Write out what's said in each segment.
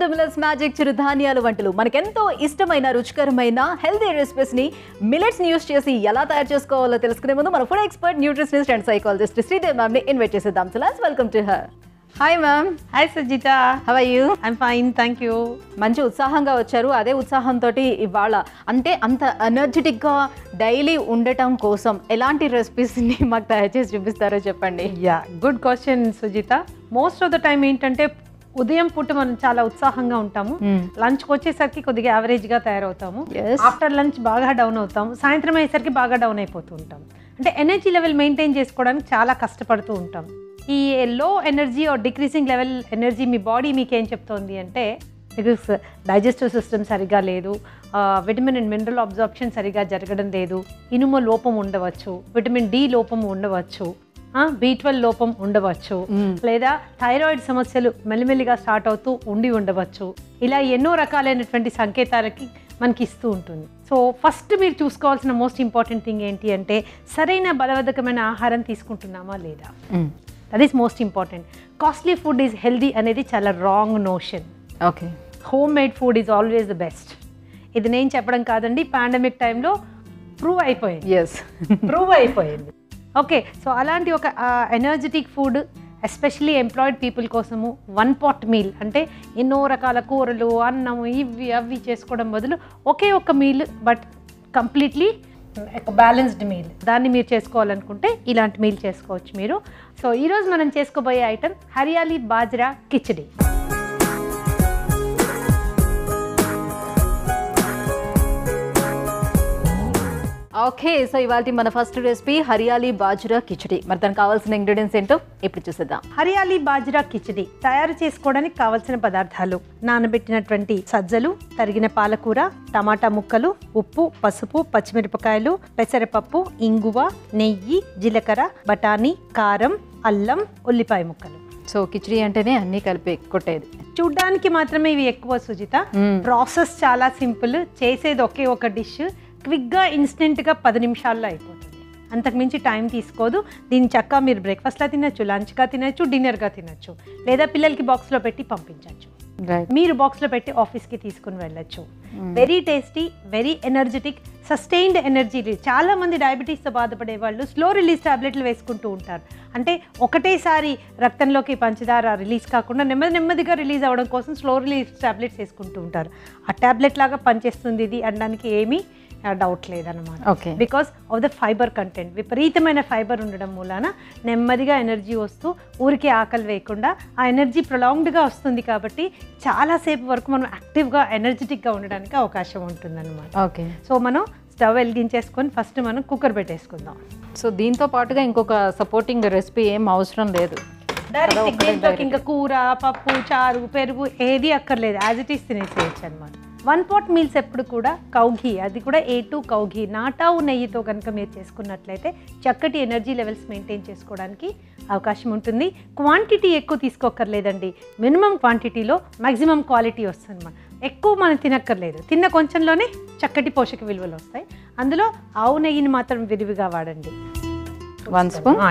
Welcome to millets magic చిరుధాన్యాలు వంటలు. మనకెంతో ఇష్టమైన రుచికరమైన హెల్తీ రెసిపీస్ ని మిల్లెట్స్ ని యూస్ చేసి ఎలా తయారు చేసుకోవాలో తెలుసుకునే ముందు మన food expert nutritionist and psychologist Sridevi ma'am ని ఇన్వైట్ చేసేద్దాం. So let's welcome to her. Hi ma'am. Hi Sujitha. How are you? I'm fine, thank you. మంచి ఉత్సాహంగా వచ్చారు. అదే ఉత్సాహంతో ఇవాళ అంటే అంత ఎనర్జెటిక్గా డైలీ ఉండటం కోసం ఎలాంటి రెసిపీస్ని మాకు తయారు చేసి చూపిస్తారో చెప్పండి. Yeah, good question Sujitha. Most of the time ఏంటంటే ఉదయం పూట మనం చాలా ఉత్సాహంగా ఉంటాము, లంచ్కి వచ్చేసరికి కొద్దిగా యావరేజ్గా తయారవుతాము, ఆఫ్టర్ లంచ్ బాగా డౌన్ అవుతాము, సాయంత్రం అయ్యేసరికి బాగా డౌన్ అయిపోతూ ఉంటాం. అంటే ఎనర్జీ లెవెల్ మెయింటైన్ చేసుకోవడానికి చాలా కష్టపడుతూ ఉంటాం. ఈ low energy or decreasing level energy మీ బాడీ మీకు ఏం చెప్తోంది అంటే మీకు డైజెస్టివ్ సిస్టమ్ సరిగా లేదు, విటమిన్ అండ్ మినరల్ అబ్జార్ప్షన్ సరిగా జరగడం లేదు, ఇనుము లోపం ఉండవచ్చు, విటమిన్ డి లోపం ఉండవచ్చు, B12 లోపం ఉండవచ్చు, లేదా థైరాయిడ్ సమస్యలు మెల్లిమెల్లిగా స్టార్ట్ అవుతూ ఉండవచ్చు. ఇలా ఎన్నో రకాలైనటువంటి సంకేతాలకి మనకి ఇస్తూ ఉంటుంది. సో ఫస్ట్ మీరు చూసుకోవాల్సిన మోస్ట్ ఇంపార్టెంట్ థింగ్ ఏంటి అంటే సరైన బలవర్ధకమైన ఆహారం తీసుకుంటున్నామా లేదా. That is most important. Costly food is healthy అనేది చాలా wrong notion. Okay, home made food is always the best. ఇది నేను చెప్పడం కాదండి, పాండమిక్ టైంలో ప్రూవ్ అయిపోయింది. ఓకే, సో అలాంటి ఒక energetic food especially employed people కోసము 1 pot మీల్ అంటే ఎన్నో రకాల కూరలు అన్నము ఇవి అవి చేసుకోవడం బదులు ఒకే ఒక మీల్ బట్ కంప్లీట్లీ ఒక బ్యాలెన్స్డ్ మీల్ దాన్ని మీరు చేసుకోవాలనుకుంటే ఇలాంటి మీల్ చేసుకోవచ్చు మీరు. సో ఈరోజు మనం చేసుకోబోయే item hariyali bajra khichdi. Okay, so ఇవాళ మన ఫస్ట్ రెసిపీ హరియాలీ బాజ్రా కిచడీ. మరి దానికి కావాల్సిన ఇంగ్రీడియంట్స్ ఏంటో ఇప్పుడు చూసేద్దాం. హరియాలీ బాజ్రా కిచడీ తయారు చేసుకోవడానికి కావలసిన పదార్థాలు: నానబెట్టినటువంటి సజ్జలు, తరిగిన పాలకూర, టమాటా ముక్కలు, ఉప్పు, పసుపు, పచ్చిమిరపకాయలు, పెసరపప్పు, ఇంగువ, నెయ్యి, జీలకర్ర, బఠానీ, కారం, అల్లం, ఉల్లిపాయ ముక్కలు. సో కిచడీ అంటేనే అన్ని కలిపి కొట్టేది. చూడ్డానికి మాత్రమే ఇవి ఎక్కువ సుజిత. ప్రాసెస్ చాలా సింపుల్, చేసేది ఒకే ఒక డిష్. క్విక్గా ఇన్స్టెంట్గా 10 నిమిషాల్లో అయిపోతుంది, అంతకుమించి టైం తీసుకోదు. దీన్ని చక్కగా మీరు బ్రేక్ఫాస్ట్లా తినచ్చు, లంచ్గా తినచ్చు, డిన్నర్గా తినచ్చు, లేదా పిల్లలకి బాక్స్లో పెట్టి పంపించవచ్చు. మీరు బాక్స్లో పెట్టి ఆఫీస్కి తీసుకుని వెళ్ళచ్చు. Very tasty, very energetic, sustained energy. చాలా మంది డయాబెటీస్తో బాధపడే వాళ్ళు స్లో రిలీజ్ టాబ్లెట్లు వేసుకుంటూ ఉంటారు. అంటే ఒకటేసారి రక్తంలోకి పంచదార రిలీజ్ కాకుండా నెమ్మదిగా రిలీజ్ అవ్వడం కోసం స్లో రిలీజ్ టాబ్లెట్స్ వేసుకుంటూ ఉంటారు. ఆ టాబ్లెట్ లాగా పనిచేస్తుంది ఇది అనడానికి ఏమీ డౌట్ లేదన్నమాట. Okay, because of the fibre content. విపరీతమైన ఫైబర్ ఉండడం మూలాన నెమ్మదిగా ఎనర్జీ వస్తూ ఊరికి ఆకలి వేయకుండా ఆ ఎనర్జీ ప్రొలాంగ్డ్గా వస్తుంది. కాబట్టి చాలాసేపు వరకు మనం యాక్టివ్గా ఎనర్జెటిక్గా ఉండడానికి అవకాశం ఉంటుందన్నమాట. ఓకే, సో మనం స్టవ్ వెలిగించేసుకొని ఫస్ట్ మనం కుక్కర్ పెట్టేసుకుందాం. సో దీంతో పాటుగా ఇంకొక సపోర్టింగ్ రెసిపీ ఏం అవసరం లేదు. డైరెక్ట్ దీంట్లోకి ఇంకా కూర, పప్పు, చారు, పెరుగు ఏది అక్కర్లేదు, యాజ్ ఇట్ ఈస్ తినేసేయచ్చు అనమాట. 1 pot మీల్స్ ఎప్పుడు కూడా కౌ ఘీ, అది కూడా A2 కౌ ఘీ, నాటావు నెయ్యితో కనుక మీరు చేసుకున్నట్లయితే చక్కటి ఎనర్జీ లెవెల్స్ మెయింటైన్ చేసుకోవడానికి అవకాశం ఉంటుంది. క్వాంటిటీ ఎక్కువ తీసుకోక్కర్లేదండి, మినిమం క్వాంటిటీలో మ్యాక్సిమం క్వాలిటీ వస్తుంది అన్నమాట. ఎక్కువ మనం తినక్కర్లేదు, తిన్న కొంచెంలోనే చక్కటి పోషక విలువలు వస్తాయి. అందులో ఆవు నెయ్యిని మాత్రం విరివిగా వాడండి. 1 స్పూన్.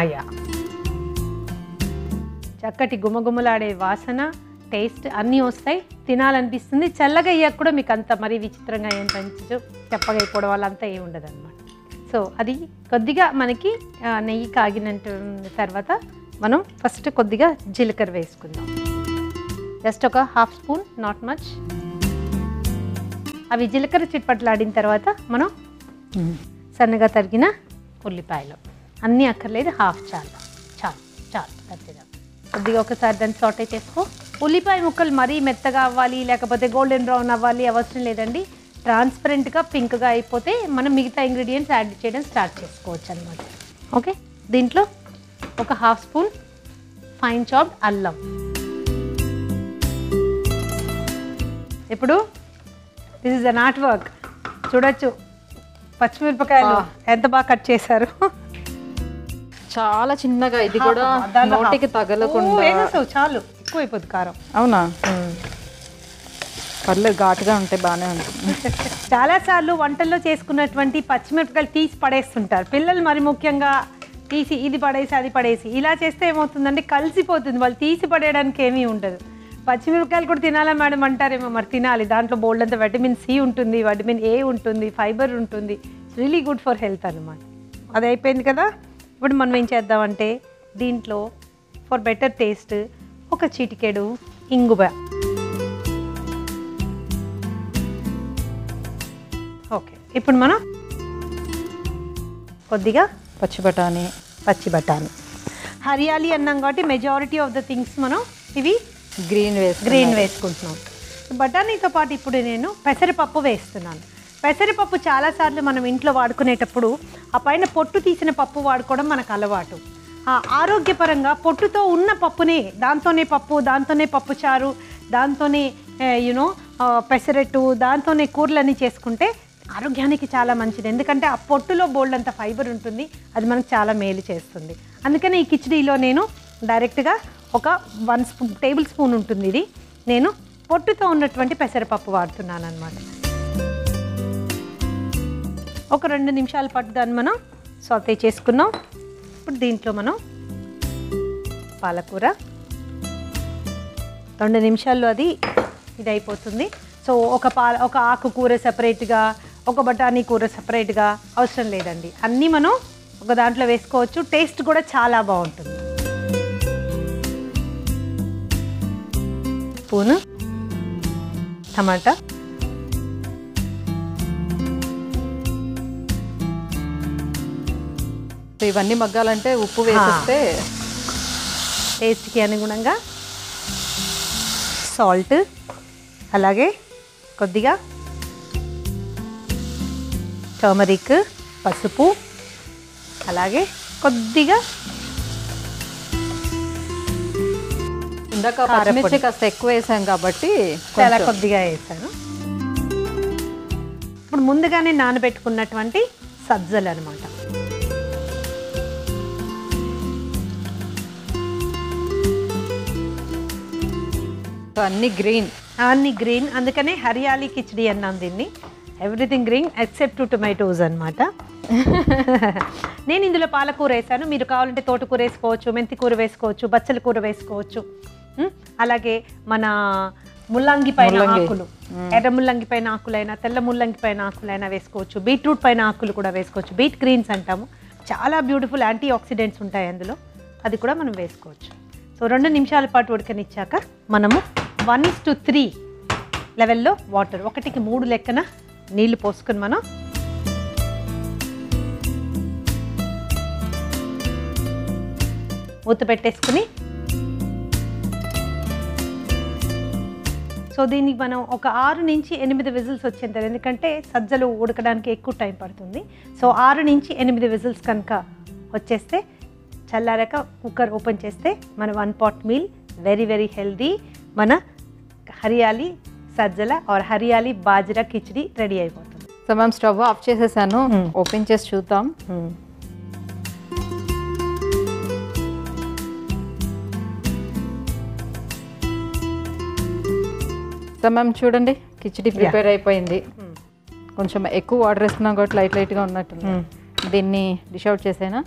చక్కటి గుమగుమలాడే వాసన, టేస్ట్ అన్నీ వస్తాయి, తినాలనిపిస్తుంది. చల్లగా అయ్యాక కూడా మీకు అంత మరీ విచిత్రంగా ఏం పంచు చెప్పగా అయిపోవడం వల్ల అంతా ఏమి ఉండదు అనమాట. సో అది కొద్దిగా మనకి నెయ్యి కాగినట్టు తర్వాత మనం ఫస్ట్ కొద్దిగా జీలకర్ర వేసుకుందాం. జస్ట్ ఒక 1/2 స్పూన్, నాట్ మచ్. అవి జీలకర్ర చిట్పట్లాడిన తర్వాత మనం సన్నగా తరిగిన ఉల్లిపాయలు, అన్నీ అక్కర్లేదు, 1/2 చాలు అంతేదా. కొద్దిగా ఒకసారి దాన్ని సాటే చేసుకో. ఉల్లిపాయ ముక్కలు మరీ మెత్తగా అవ్వాలి లేకపోతే గోల్డెన్ బ్రౌన్ అవ్వాలి అవసరం లేదండి. ట్రాన్స్పరెంట్గా పింక్గా అయిపోతే మనం మిగతా ఇంగ్రీడియంట్స్ యాడ్ చేయడం స్టార్ట్ చేసుకోవచ్చు అనమాట. ఓకే, దీంట్లో ఒక 1/2 స్పూన్ ఫైన్ చాప్డ్ అల్లం. ఇప్పుడు this is an art work. చూడొచ్చు పచ్చిమిరపకాయలు ఎంత బాగా కట్ చేశారు. చాలా చిన్నగా, ఇది కూడా నోటికి తగలకుండా. చాలు, ఎక్కువ అయిపోద్ది కారం. అవునా, పర్లేదు, ఘాటుగా ఉంటే బాగానే ఉంటుంది. చాలాసార్లు వంటల్లో చేసుకున్నటువంటి పచ్చిమిరపకాయలు తీసి పడేస్తుంటారు పిల్లలు, మరి ముఖ్యంగా తీసి ఇది పడేసి అది పడేసి ఇలా చేస్తే ఏమవుతుందంటే కలిసిపోతుంది. వాళ్ళు తీసి పడేయడానికి ఏమీ ఉండదు. పచ్చిమిరపకాయలు కూడా తినాలా మేడం అంటారేమో, మరి తినాలి. దాంట్లో బోల్డ్ అంత విటమిన్ సి ఉంటుంది, విటమిన్ ఏ ఉంటుంది, ఫైబర్ ఉంటుంది. It's really good for health అనమాట. అది అయిపోయింది కదా. ఇప్పుడు మనం ఏం చేద్దామంటే దీంట్లో ఫర్ బెటర్ టేస్ట్ ఒక చిటికెడు ఇంగువ. ఓకే, ఇప్పుడు మనం కొద్దిగా పచ్చి బఠానీ. హరియాలి అన్నాం కాబట్టి మెజారిటీ ఆఫ్ ద థింగ్స్ మనం ఇవి గ్రీన్ వేసుకుంటున్నాం. బఠానీతో పాటు ఇప్పుడు నేను పెసరపప్పు వేస్తున్నాను. పెసరపప్పు చాలాసార్లు మనం ఇంట్లో వాడుకునేటప్పుడు ఆ పైన పొట్టు తీసిన పప్పు వాడుకోవడం మనకు అలవాటు. ఆరోగ్యపరంగా పొట్టుతో ఉన్న పప్పునే దాంతోనే పప్పు చారు, దాంతోనే పెసరట్టు, దాంతోనే కూరలన్నీ చేసుకుంటే ఆరోగ్యానికి చాలా మంచిది. ఎందుకంటే ఆ పొట్టులో బోల్డ్ అంత ఫైబర్ ఉంటుంది, అది మనకు చాలా మేలు చేస్తుంది. అందుకని ఈ కిచిడీలో నేను డైరెక్ట్గా ఒక 1 టేబుల్ స్పూన్ ఉంటుంది, ఇది నేను పొట్టుతో ఉన్నటువంటి పెసరపప్పు వాడుతున్నాను అనమాట. ఒక 2 నిమిషాల పాటు దాన్ని మనం సాటే చేసుకున్నాం. ఇప్పుడు దీంట్లో మనం పాలకూర 2 నిమిషాల్లో అది ఇది అయిపోతుంది. సో ఒక ఆకుకూర సపరేట్గా, ఒక బఠానీ కూర సపరేట్గా అవసరం లేదండి, అన్నీ మనం ఒక దాంట్లో వేసుకోవచ్చు. టేస్ట్ కూడా చాలా బాగుంటుంది. స్పూను టమాటా, ఇవన్నీ మగ్గాలంటే ఉప్పు వేస్తే టేస్ట్కి అనుగుణంగా సాల్ట్, అలాగే కొద్దిగా టర్మరిక్ పసుపు, అలాగే కొద్దిగా ఇందాక పచ్చిమిర్చి కాస్త ఎక్కువ వేసాం కాబట్టి చాలా కొద్దిగా వేసాను. ఇప్పుడు ముందుగానే నానబెట్టుకున్నటువంటి సజ్జలు అనమాట. అన్ని గ్రీన్, అందుకనే హరియాలి కిచిడి అన్నాం దీన్ని. ఎవ్రీథింగ్ గ్రీన్ ఎక్సెప్ట్ టొమాటోస్ అనమాట. నేను ఇందులో పాలకూర వేసాను, మీరు కావాలంటే తోటకూర వేసుకోవచ్చు, మెంతి కూర వేసుకోవచ్చు, బచ్చల కూర వేసుకోవచ్చు. అలాగే మన ముల్లంగి పైన ఆకులు, ఎర్ర ముల్లంగి పైన ఆకులైనా తెల్ల ముల్లంగి పైన ఆకులైనా వేసుకోవచ్చు. బీట్రూట్ పైన ఆకులు కూడా వేసుకోవచ్చు, బీట్ గ్రీన్స్ అంటాము. చాలా బ్యూటిఫుల్ యాంటీ ఆక్సిడెంట్స్ ఉంటాయి అందులో, అది కూడా మనం వేసుకోవచ్చు. సో 2 నిమిషాల పాటు ఉడకనిచ్చాక మనము 1:3 లెవెల్లో వాటర్, 1కి 3 లెక్కన నీళ్లు పోసుకొని మనం మూత పెట్టేసుకుని, సో దీనికి మనం ఒక 6 నుంచి 8 విజిల్స్ వచ్చేంత, ఎందుకంటే సజ్జలు ఉడకడానికి ఎక్కువ టైం పడుతుంది. సో 6 నుంచి 8 విజిల్స్ కనుక వచ్చేస్తే చల్లారాక కుక్కర్ ఓపెన్ చేస్తే మన 1 pot meal very very healthy మన హరియాలి సజ్జల ఆర్ హరియాలి బాజ్రా కిచిడి రెడీ అయిపోతుంది. సో మ్యామ్ స్టవ్ ఆఫ్ చేసేసాను, ఓపెన్ చేసి చూద్దాం. సో మ్యామ్ చూడండి, కిచిడి ప్రిపేర్ అయిపోయింది. కొంచెం ఎక్కువ వాటర్ వేస్తున్నాం కాబట్టి లైట్గా ఉన్నట్టుంది. దీన్ని డిష్ అవుట్ చేసేనా?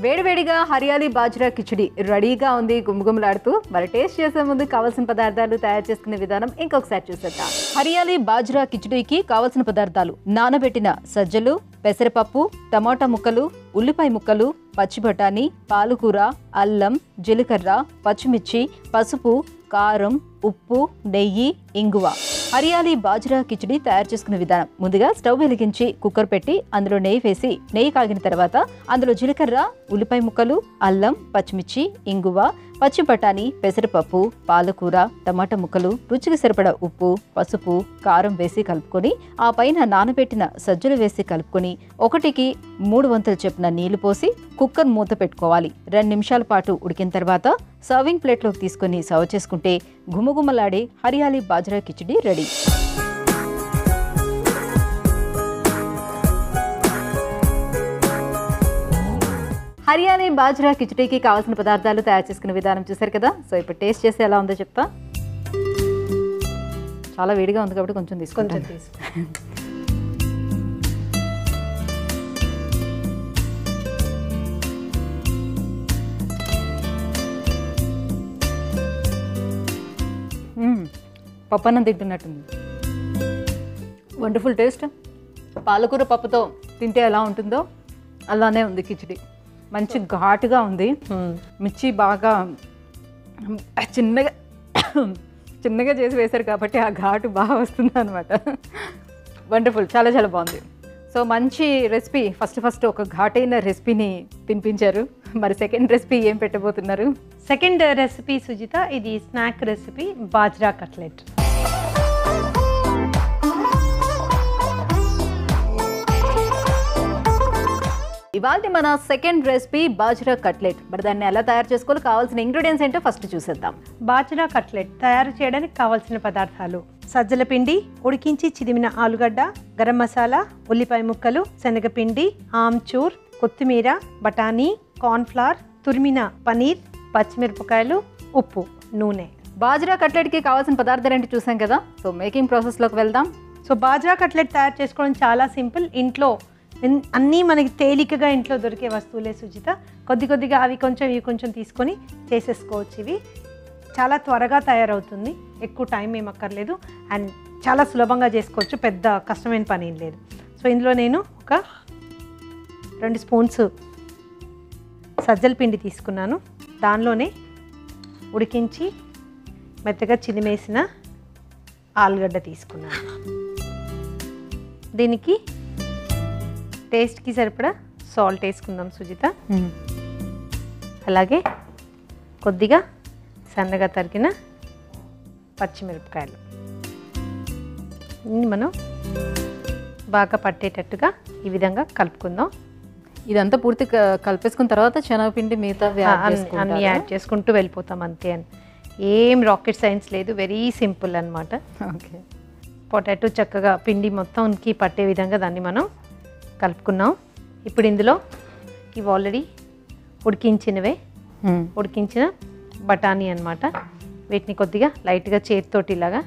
వేడివేడిగా హరియాలి బాజ్రా కిచిడి రెడీగా ఉంది, గుమగుమలాడుతూ. మరి టేస్ట్ చేసే ముందు కావాల్సిన పదార్థాలు, తయారు చేసుకునే విధానం ఇంకొకసారి చూసేద్దాం. హరియాలి బాజ్రా కిచిడికి కావాల్సిన పదార్థాలు: నానబెట్టిన సజ్జలు, పెసరపప్పు, టమాటా ముక్కలు, ఉల్లిపాయ ముక్కలు, పచ్చి బఠానీ, పాలకూర, అల్లం, జీలకర్ర, పచ్చిమిర్చి, పసుపు, కారం, ఉప్పు, నెయ్యి, ఇంగువ. హరియాలి బాజ్రా కిచిడి తయారు చేసుకునే విధానం: ముందుగా స్టవ్ వెలిగించి కుక్కర్ పెట్టి అందులో నెయ్యి వేసి, నెయ్యి కాగిన తర్వాత అందులో జీలకర్ర, ఉల్లిపాయ ముక్కలు, అల్లం, పచ్చిమిర్చి, ఇంగువ, పచ్చి బఠానీ, పెసరపప్పు, పాలకూర, టమాటా ముక్కలు, రుచికి సరిపడా ఉప్పు, పసుపు, కారం వేసి కలుపుకొని, ఆ పైన నానబెట్టిన సజ్జలు వేసి కలుపుకొని 1కి 3 వంతుల చొప్పున నీళ్లు పోసి కుక్కర్ మూత పెట్టుకోవాలి. 2 నిమిషాల పాటు ఉడికిన తర్వాత సర్వింగ్ ప్లేట్లోకి తీసుకొని సర్వ్ చేసుకుంటే గుమగుమలాడే హరియాలి బాజ్రా కిచిడి రెడీ. హరియాలి బాజ్రా కిచిడీకి కావాల్సిన పదార్థాలు, తయారు చేసుకునే విధానం చూసారు కదా. సో ఇప్పుడు టేస్ట్ చేసి ఎలా ఉందో చెప్తా. చాలా వేడిగా ఉంది కాబట్టి కొంచెం తీసుకుంటాను. పప్పన్నం తింటున్నట్టుంది. Wonderful taste. పాలకూర పప్పుతో తింటే ఎలా ఉంటుందో అలానే ఉంది కిచిడి. మంచి ఘాటుగా ఉంది. మిర్చి బాగా చిన్నగా చిన్నగా చేసి వేశారు కాబట్టి ఆ ఘాటు బాగా వస్తుంది అనమాట. వండర్ఫుల్, చాలా చాలా బాగుంది. సో మంచి రెసిపీ. ఫస్ట్ ఒక ఘాటైన రెసిపీని తినిపించారు. మరి సెకండ్ రెసిపీ ఏం పెట్టబోతున్నారు? సెకండ్ రెసిపీ సుజిత, ఇది స్నాక్ రెసిపీ బాజ్రా కట్లెట్. ఇవాళ మన సెకండ్ రెసిపీ బాజ్రా కట్లెట్. మరి దాన్ని ఎలా తయారు చేసుకోవాలో, కావాల్సిన ఇంగ్రీడియంట్స్ ఏంటో ఫస్ట్ చూసేద్దాం. బాజ్రా కట్లెట్ తయారు చేయడానికి కావాల్సిన పదార్థాలు: సజ్జల పిండి, ఉడికించి చిదిమిన ఆలుగడ్డ, గరం మసాలా, ఉల్లిపాయ ముక్కలు, శనగపిండి, ఆమ్చూర్, కొత్తిమీర, బఠానీ, కార్న్ఫ్లవర్, తురిమిన పనీర్, పచ్చిమిరపకాయలు, ఉప్పు, నూనె. బాజ్రా కట్లెట్కి కావాల్సిన పదార్థాలు ఏంటి చూసాం కదా. సో మేకింగ్ ప్రాసెస్లోకి వెళ్దాం. సో బాజ్రా కట్లెట్ తయారు చేసుకోవడం చాలా సింపుల్. ఇంట్లో అన్నీ మనకి తేలికగా ఇంట్లో దొరికే వస్తువులే సుజిత. కొద్దిగా అవి కొంచెం ఇవి కొంచెం తీసుకొని చేసేసుకోవచ్చు. ఇవి చాలా త్వరగా తయారవుతుంది, ఎక్కువ టైం ఏం అక్కర్లేదు, అండ్ చాలా సులభంగా చేసుకోవచ్చు, పెద్ద కష్టమైన పని ఏం లేదు. సో ఇందులో నేను ఒక 2 స్పూన్స్ సజ్జల పిండి తీసుకున్నాను. దానిలోనే ఉడికించి మెత్తగా చిదిమేసిన ఆలుగడ్డ తీసుకున్నాను. దీనికి టేస్ట్కి సరిపడా సాల్ట్ వేసుకుందాం సుజిత. అలాగే కొద్దిగా సన్నగా తరిగిన పచ్చిమిరపకాయలు. మనం బాగా పట్టేటట్టుగా ఈ విధంగా కలుపుకుందాం. ఇదంతా పూర్తి కలిపేసుకున్న తర్వాత శనగపిండి మిగతా అన్నీ యాడ్ చేసుకుంటూ వెళ్ళిపోతాం అంతే. అని ఏం రాకెట్ సైన్స్ లేదు, వెరీ సింపుల్ అనమాట. ఓకే. పొటాటో చక్కగా పిండి మొత్తంకి పట్టే విధంగా దాన్ని మనం కలుపుకున్నాం. ఇప్పుడు ఇందులో ఇవి ఆల్రెడీ ఉడికించిన బఠానీ అనమాట. వీటిని కొద్దిగా లైట్గా చేతితోటి ఇలాగా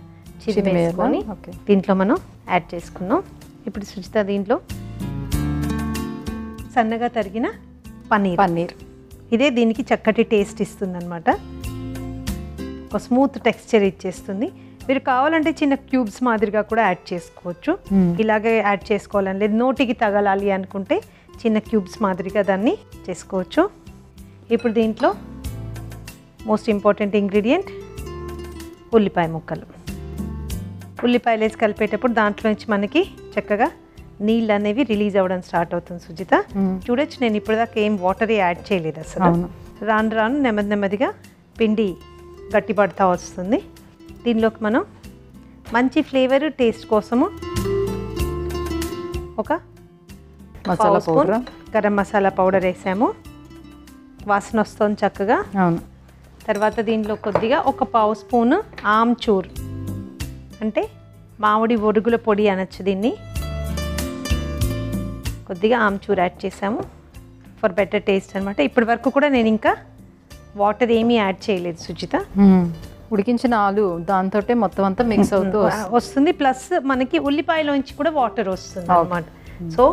చిదిమేసుకొని దీంట్లో మనం యాడ్ చేసుకున్నాం. ఇప్పుడు సుజిత దీంట్లో సన్నగా తరిగిన పన్నీర్. ఇదే దీనికి చక్కటి టేస్ట్ ఇస్తుంది అనమాట. ఒక స్మూత్ టెక్స్చర్ ఇచ్చేస్తుంది. మీరు కావాలంటే చిన్న క్యూబ్స్ మాదిరిగా కూడా యాడ్ చేసుకోవచ్చు. ఇలాగే యాడ్ చేసుకోవాలని లేదు, నోటికి తగలాలి అనుకుంటే చిన్న క్యూబ్స్ మాదిరిగా దాన్ని చేసుకోవచ్చు. ఇప్పుడు దీంట్లో మోస్ట్ ఇంపార్టెంట్ ఇంగ్రీడియంట్ ఉల్లిపాయ ముక్కలు. ఉల్లిపాయలు వేసి కలిపేటప్పుడు దాంట్లో నుంచి మనకి చక్కగా నీళ్ళు అనేవి రిలీజ్ అవ్వడం స్టార్ట్ అవుతుంది సుజిత. చూడొచ్చు, నేను ఇప్పటిదాకా ఏం వాటరే యాడ్ చేయలేదు అసలు. రాను నెమ్మదిగా పిండి గట్టిపడతా వస్తుంది. దీనిలోకి మనం మంచి ఫ్లేవర్ టేస్ట్ కోసము ఒక మసాలా పౌడర్, గరం మసాలా పౌడర్ వేసాము. వాసన వస్తుంది చక్కగా. అవును. తర్వాత దీంట్లో కొద్దిగా ఒక 1/2 స్పూను ఆమ్చూర్, అంటే మామిడి ఒరుగుల పొడి అనొచ్చు దీన్ని. కొద్దిగా ఆమ్చూర్ యాడ్ చేసాము ఫర్ బెటర్ టేస్ట్ అనమాట. ఇప్పటి వరకు కూడా నేను ఇంకా వాటర్ ఏమీ యాడ్ చేయలేదు సుజిత. ఉడికించిన ఆలు దాంతో మొత్తం అంతా మిక్స్ అవుతూ వస్తుంది. ప్లస్ మనకి ఉల్లిపాయలోంచి కూడా వాటర్ వస్తుంది అన్నమాట. సో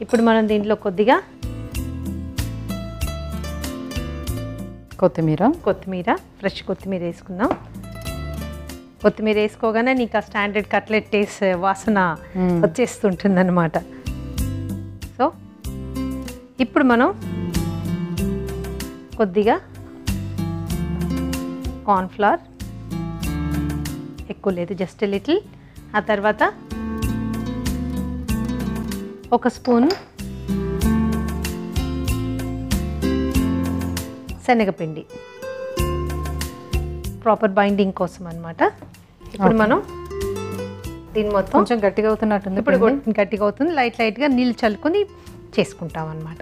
ఇప్పుడు మనం దీంట్లో కొద్దిగా కొత్తిమీర, ఫ్రెష్ కొత్తిమీర వేసుకుందాం. కొత్తిమీర వేసుకోగానే నీకు ఆ స్టాండర్డ్ కట్లెట్ టేస్ట్ వాసన వచ్చేస్తుంటుంది అనమాట. సో ఇప్పుడు మనం కొద్దిగా కార్న్ఫ్లవర్, ఎక్కువ లేదు, జస్ట్ లిటిల్. ఆ తర్వాత 1 స్పూన్ శనగపిండి, ప్రాపర్ బైండింగ్ కోసం అనమాట. ఇప్పుడు మనం దీని మొత్తం కొంచెం గట్టిగా అవుతున్నట్టుంది. ఇప్పుడు గట్టిగా అవుతుంది. లైట్గా నీళ్ళు చల్లుకొని చేసుకుంటాం అనమాట.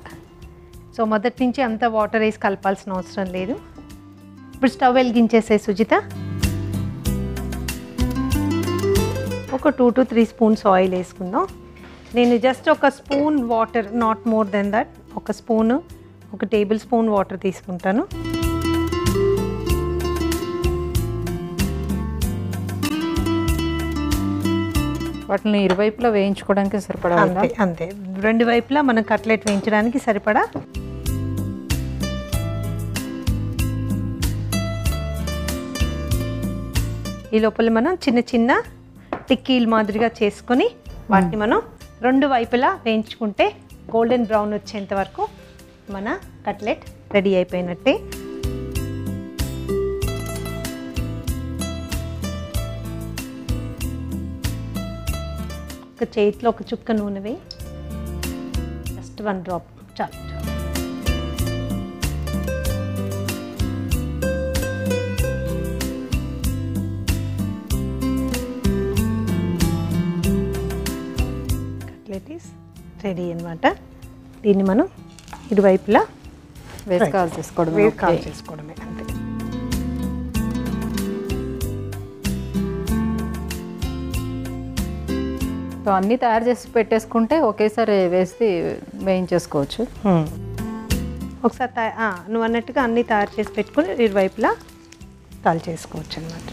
సో మొదటి నుంచి అంత వాటర్ వేసి కలపాల్సిన అవసరం లేదు. ఇప్పుడు స్టవ్ వెలిగించేసే సుజిత. ఒక 2 to 3 స్పూన్స్ ఆయిల్ వేసుకుందాం. నేను just 1 spoon water, not more than that, 1 spoon, 1 table spoon water తీసుకుంటాను. వాటిని ఇరువైపులా వేయించుకోవడానికి సరిపడా. అంతే 2 వైపులా మనం కట్లెట్ వేయించడానికి సరిపడా. ఈ లోపల మనం చిన్న చిన్న టిక్కీలు మాదిరిగా చేసుకొని వాటిని మనం 2 వైపులా వేయించుకుంటే గోల్డెన్ బ్రౌన్ వచ్చేంత వరకు మన కట్లెట్ రెడీ అయిపోయినట్టే. ఒక చేతిలో ఒక చుక్క నూనె వేయి, జస్ట్ 1 డ్రాప్ చాలు. కట్లెట్ ఈస్ రెడీ అనమాట. దీన్ని మనం ఇరువైపులా వేసి చేసుకోవడమే అంతే. సో అన్నీ తయారు చేసి పెట్టేసుకుంటే ఒకేసారి వేసి వేయించేసుకోవచ్చు. ఒకసారి నువ్వు అన్నట్టుగా అన్నీ తయారు చేసి పెట్టుకుని ఇరువైపులా కాల్ చేసుకోవచ్చు అన్నమాట.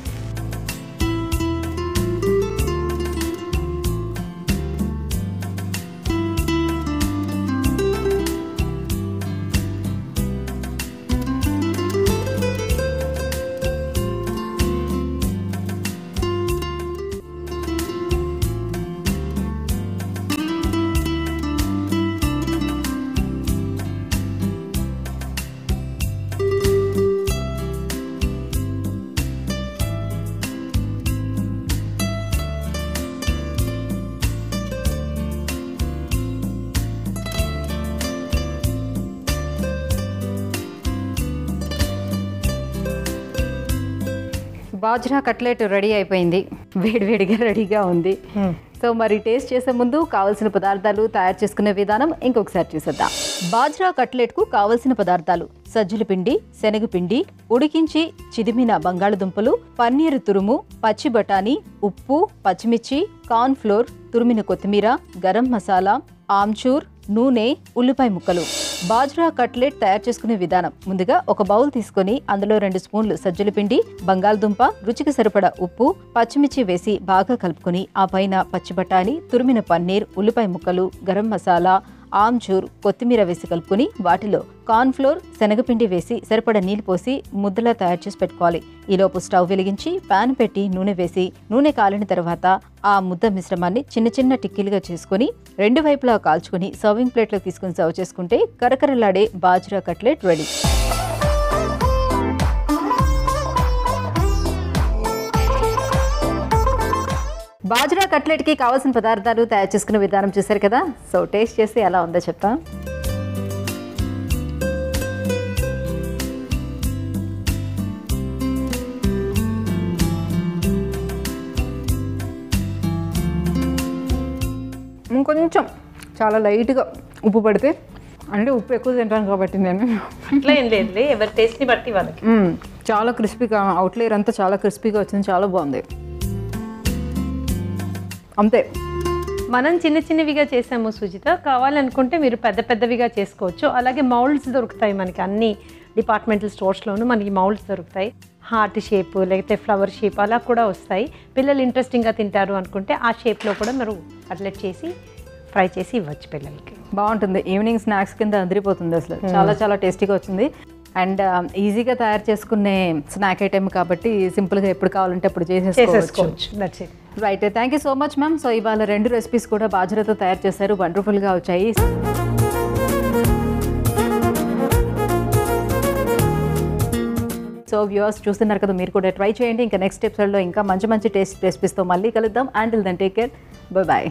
బాజ్రా కట్లెట్ రెడీ అయిపోయింది, వేడివేడిగా రెడీగా ఉంది. సో మరి టేస్ట్ చేసే ముందు కావాల్సిన పదార్థాలు, తయారు చేసుకునే విధానం ఇంకొకసారి చూసేద్దాం. బాజ్రా కట్లెట్కు కావలసిన పదార్థాలు: సజ్జల పిండి, శనగపిండి, ఉడికించి చిదిమిన బంగాళదుంపలు, పన్నీరు తురుము, పచ్చి బఠానీ, ఉప్పు, పచ్చిమిర్చి, కార్న్ ఫ్లోర్, తురిమిన కొత్తిమీర, గరం మసాలా, ఆమ్చూర్, నూనె, ఉల్లిపాయ ముక్కలు. బాజ్రా కట్లెట్ తయారు చేసుకునే విధానం: ముందుగా ఒక బౌల్ తీసుకొని అందులో 2 స్పూన్లు సజ్జల పిండి, బంగాళదుంప, రుచికి సరిపడా ఉప్పు, పచ్చిమిర్చి వేసి బాగా కలుపుకొని ఆ పైన పచ్చి బఠానీ, తురిమిన పన్నీర్, ఉల్లిపాయ ముక్కలు, గరం మసాలా, ఆమ్చూర్, కొత్తిమీర వేసి కలుపుకొని వాటిలో కార్న్ ఫ్లోర్, శనగపిండి వేసి సరిపడా నీళ్లు పోసి ముద్దలా తయారు చేసి పెట్టుకోవాలి. ఈలోపు స్టవ్ వెలిగించి పాన్ పెట్టి నూనె వేసి నూనె కాలిన తర్వాత ఆ ముద్ద మిశ్రమాన్ని చిన్న చిన్న టిక్కీలుగా చేసుకుని 2 వైపులా కాల్చుకుని సర్వింగ్ ప్లేట్లో తీసుకుని సర్వ్ చేసుకుంటే కరకరలాడే బాజ్రా కట్లెట్ రెడీ. బాజ్రా కట్లెట్కి కావాల్సిన పదార్థాలు, తయారు చేసుకునే విధానం చూశారు కదా. సో టేస్ట్ చేసి ఎలా ఉందో చెప్తా. ఇంకొంచెం చాలా లైట్గా ఉప్పు పడితే, అంటే ఉప్పు ఎక్కువ తింటాను కాబట్టి నేను అట్లా ఏం లేదు, ఎవరి టేస్ట్ని బట్టి వాళ్ళకి. చాలా క్రిస్పీగా, అవుట్లేయర్ అంతా చాలా క్రిస్పీగా వచ్చింది, చాలా బాగుంది. అంతే. మనం చిన్న చిన్నవిగా చేసాము సుజిత, కావాలనుకుంటే మీరు పెద్ద పెద్దవిగా చేసుకోవచ్చు. అలాగే మౌల్డ్స్ దొరుకుతాయి మనకి అన్ని డిపార్ట్మెంటల్ స్టోర్స్లోనూ మనకి మౌల్డ్స్ దొరుకుతాయి. హార్ట్ షేప్ లేకపోతే ఫ్లవర్ షేప్ అలా కూడా వస్తాయి. పిల్లలు ఇంట్రెస్టింగ్గా తింటారు అనుకుంటే ఆ షేప్లో కూడా మీరు కట్లెట్ చేసి ఫ్రై చేసి ఇవ్వచ్చు పిల్లలకి. బాగుంటుంది, ఈవినింగ్ స్నాక్స్ కింద అదిరిపోతుంది అసలు. చాలా చాలా టేస్టీగా వచ్చింది అండ్ ఈజీగా తయారు చేసుకునే స్నాక్ ఐటెమ్ కాబట్టి సింపుల్గా ఎప్పుడు కావాలంటే అప్పుడు చేసేసుకోవచ్చు. That's it. Right, thank you so much ma'am. So ఇవాళ 2 రెసిపీస్ కూడా బాజ్రాతో తయారు చేశారు, వండర్ఫుల్గా వచ్చాయి. సో వ్యూవర్స్ చూస్తున్నారు కదా, మీరు కూడా ట్రై చేయండి. ఇంకా నెక్స్ట్ ఎపిసోడ్లో ఇంకా మంచి మంచి టేస్ట్ రెసిపీస్తో మళ్ళీ కలుద్దాం. Until then take care, bye bye.